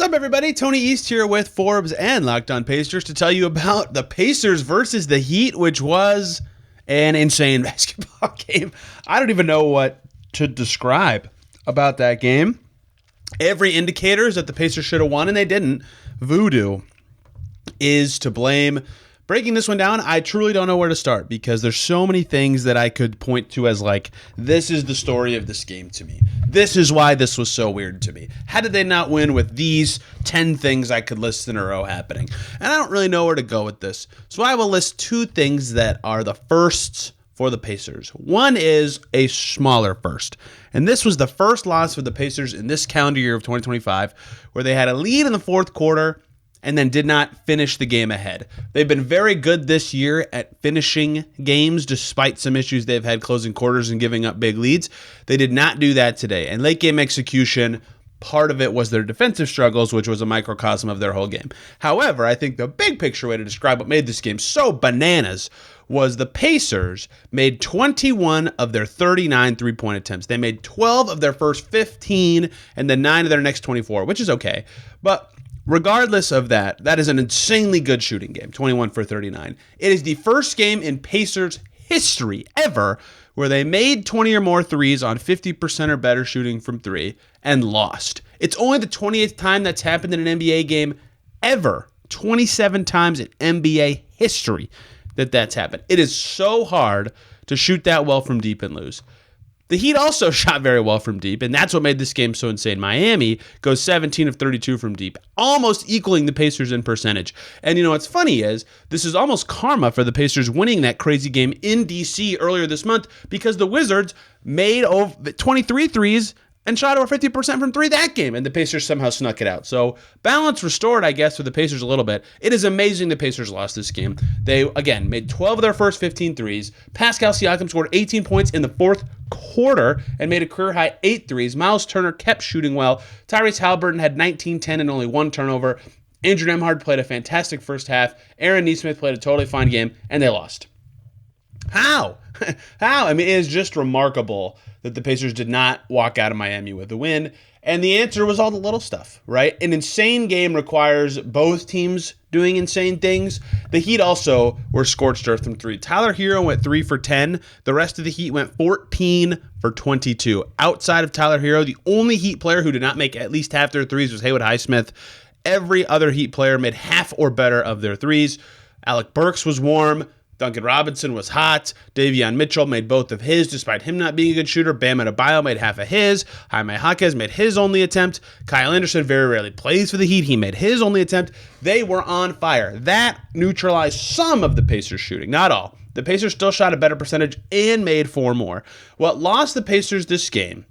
up, everybody? Tony East here with Forbes and Locked On Pacers to tell you about the Pacers versus the Heat, which was an insane basketball game. I don't even know what to describe about that game. Every indicator is that the Pacers should have won, and they didn't. Voodoo is to blame. Breaking this one down, I truly don't know where to start because there's so many things that I could point to as like, this is the story of this game to me. This is why this was so weird to me. How did they not win with these 10 things I could list in a row happening? And I don't really know where to go with this. So I will list two things that are the firsts for the Pacers. One is a smaller first. And this was the first loss for the Pacers in this calendar year of 2025, where they had a lead in the fourth quarter and then did not finish the game ahead. They've been very good this year at finishing games despite some issues they've had closing quarters and giving up big leads. They did not do that today. And late game execution, part of it was their defensive struggles, which was a microcosm of their whole game. However, I think the big picture way to describe what made this game so bananas was the Pacers made 21 of their 39 three-point attempts. They made 12 of their first 15 and then 9 of their next 24, which is okay. But regardless of that, that is an insanely good shooting game, 21 for 39. It is the first game in Pacers history ever where they made 20 or more threes on 50% or better shooting from three and lost. It's only the 28th time that's happened in an NBA game ever. 27 times in NBA history that's happened. It is so hard to shoot that well from deep and lose. The Heat also shot very well from deep, and that's what made this game so insane. Miami goes 17 of 32 from deep, almost equaling the Pacers in percentage. And you know what's funny is this is almost karma for the Pacers winning that crazy game in DC earlier this month because the Wizards made 23 threes and shot over 50% from three that game, and the Pacers somehow snuck it out. So balance restored, I guess, for the Pacers a little bit. It is amazing the Pacers lost this game. They, again, made 12 of their first 15 threes. Pascal Siakam scored 18 points in the fourth quarter and made a career-high 8 threes. Miles Turner kept shooting well. Tyrese Halliburton had 19, 10, and only 1 turnover. Andrew Nembhard played a fantastic first half. Aaron Nesmith played a totally fine game, and they lost. How? How? I mean, it is just remarkable that the Pacers did not walk out of Miami with a win. And the answer was all the little stuff, right? An insane game requires both teams doing insane things. The Heat also were scorched earth from three. Tyler Hero went 3 for 10. The rest of the Heat went 14 for 22. Outside of Tyler Hero, the only Heat player who did not make at least half their threes was Haywood Highsmith. Every other Heat player made half or better of their threes. Alec Burks was warm. Duncan Robinson was hot. Davion Mitchell made both of his, despite him not being a good shooter. Bam Adebayo made half of his. Jaime Jaquez made his only attempt. Kyle Anderson very rarely plays for the Heat. He made his only attempt. They were on fire. That neutralized some of the Pacers' shooting, not all. The Pacers still shot a better percentage and made 4 more. What lost the Pacers this game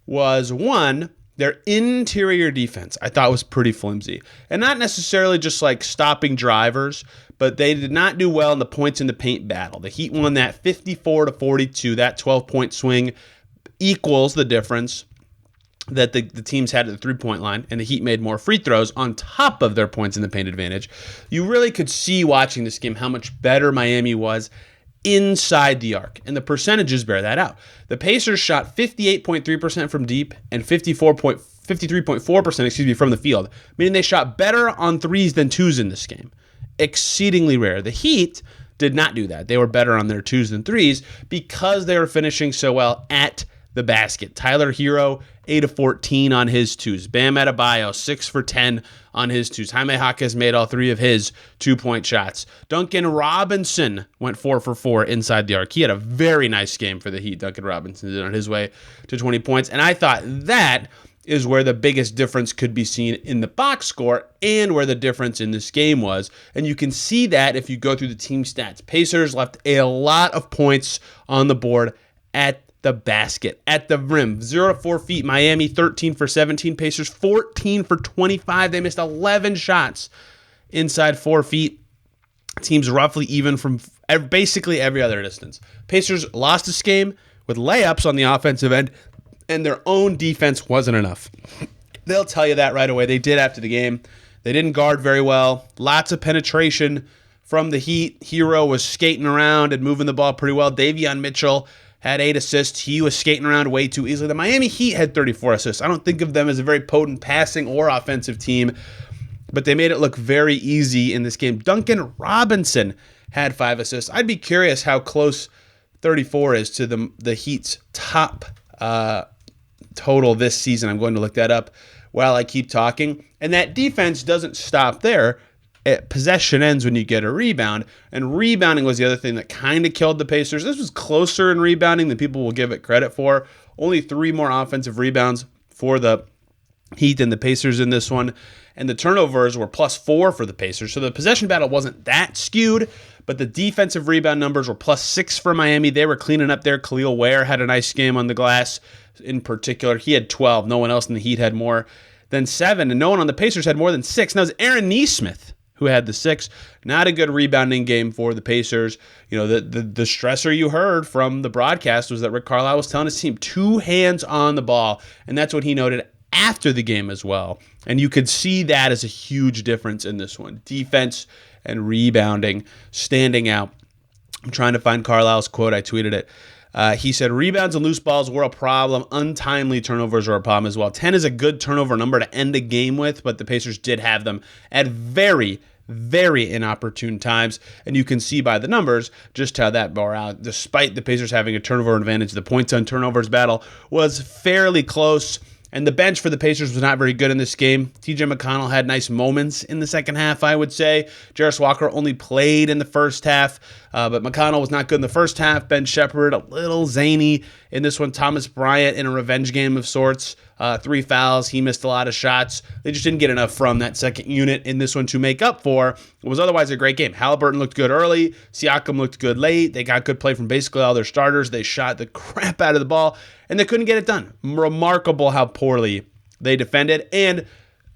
was, one, their interior defense, I thought, was pretty flimsy. And not necessarily just like stopping drivers, but they did not do well in the points in the paint battle. The Heat won that 54-42. That 12-point swing equals the difference that the teams had at the three-point line, and the Heat made more free throws on top of their points in the paint advantage. You really could see watching this game how much better Miami was inside the arc, and the percentages bear that out. The Pacers shot 58.3% from deep and 53.4% from the field, meaning they shot better on threes than twos in this game. Exceedingly rare. The Heat did not do that. They were better on their twos than threes because they were finishing so well at the basket. Tyler Hero, 8 of 14 on his twos. Bam Adebayo, 6 for 10 on his twos. Jaime Jaquez made all 3 of his 2-point shots. Duncan Robinson went 4 for 4 inside the arc. He had a very nice game for the Heat. Duncan Robinson did on his way to 20 points. And I thought that is where the biggest difference could be seen in the box score and where the difference in this game was. And you can see that if you go through the team stats. Pacers left a lot of points on the board at the basket, at the rim. 0 to 4 feet. Miami 13 for 17. Pacers 14 for 25. They missed 11 shots inside 4 feet. Teams roughly even from basically every other distance. Pacers lost this game with layups on the offensive end, and their own defense wasn't enough. They'll tell you that right away. They did after the game. They didn't guard very well. Lots of penetration from the Heat. Hero was skating around and moving the ball pretty well. Davion Mitchell had 8 assists. He was skating around way too easily. The Miami Heat had 34 assists. I don't think of them as a very potent passing or offensive team, but they made it look very easy in this game. Duncan Robinson had 5 assists. I'd be curious how close 34 is to the Heat's top total this season. I'm going to look that up while I keep talking. And that defense doesn't stop there. Possession ends when you get a rebound, and rebounding was the other thing that kind of killed the Pacers. This was closer in rebounding than people will give it credit for. Only 3 more offensive rebounds for the Heat than the Pacers in this one, and the turnovers were +4 for the Pacers. So the possession battle wasn't that skewed, but the defensive rebound numbers were +6 for Miami. They were cleaning up there. Khalil Ware had a nice game on the glass in particular. He had 12. No one else in the Heat had more than 7, and no one on the Pacers had more than 6. And that was Aaron Nesmith who had the 6. Not a good rebounding game for the Pacers. You know, the stressor you heard from the broadcast was that Rick Carlisle was telling his team 2 hands on the ball, and that's what he noted after the game as well. And you could see that as a huge difference in this one. Defense and rebounding standing out. I'm trying to find Carlisle's quote. I tweeted it. He said, rebounds and loose balls were a problem. Untimely turnovers are a problem as well. 10 is a good turnover number to end a game with, but the Pacers did have them at very, very inopportune times. And you can see by the numbers just how that bore out. Despite the Pacers having a turnover advantage, the points on turnovers battle was fairly close. And the bench for the Pacers was not very good in this game. TJ McConnell had nice moments in the second half, I would say. Jarris Walker only played in the first half, but McConnell was not good in the first half. Ben Shepherd, a little zany in this one. Thomas Bryant in a revenge game of sorts. 3 fouls. He missed a lot of shots. They just didn't get enough from that second unit in this one to make up for what was otherwise a great game. Halliburton looked good early. Siakam looked good late. They got good play from basically all their starters. They shot the crap out of the ball, and they couldn't get it done. Remarkable how poorly they defended. And,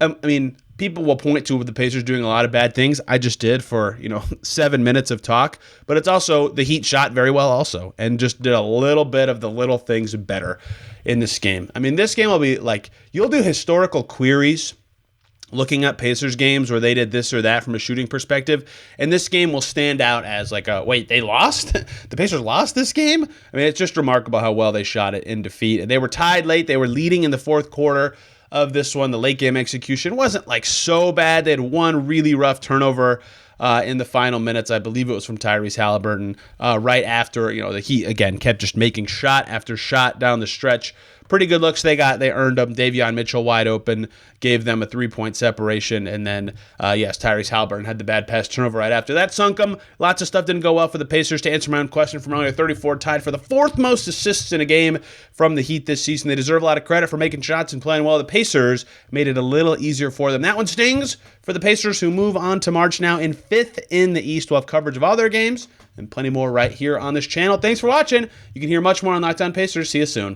I mean, people will point to the Pacers doing a lot of bad things. I just did for, 7 minutes of talk. But it's also the Heat shot very well also and just did a little bit of the little things better in this game. I mean, this game will be like, you'll do historical queries looking up Pacers games where they did this or that from a shooting perspective, and this game will stand out as like wait, they lost? The Pacers lost this game? I mean, it's just remarkable how well they shot it in defeat. And they were tied late. They were leading in the fourth quarter of this one. The late game execution wasn't like so bad. They had one really rough turnover in the final minutes. I believe it was from Tyrese Halliburton right after, the Heat, again, kept just making shot after shot down the stretch. Pretty good looks they got. They earned them. Davion Mitchell wide open, gave them a 3-point separation. And then, Tyrese Halliburton had the bad pass turnover right after. That sunk them. Lots of stuff didn't go well for the Pacers. To answer my own question from earlier, 34 tied for the 4th most assists in a game from the Heat this season. They deserve a lot of credit for making shots and playing well. The Pacers made it a little easier for them. That one stings for the Pacers, who move on to March now in 5th in the East. We'll have coverage of all their games and plenty more right here on this channel. Thanks for watching. You can hear much more on Locked On Pacers. See you soon.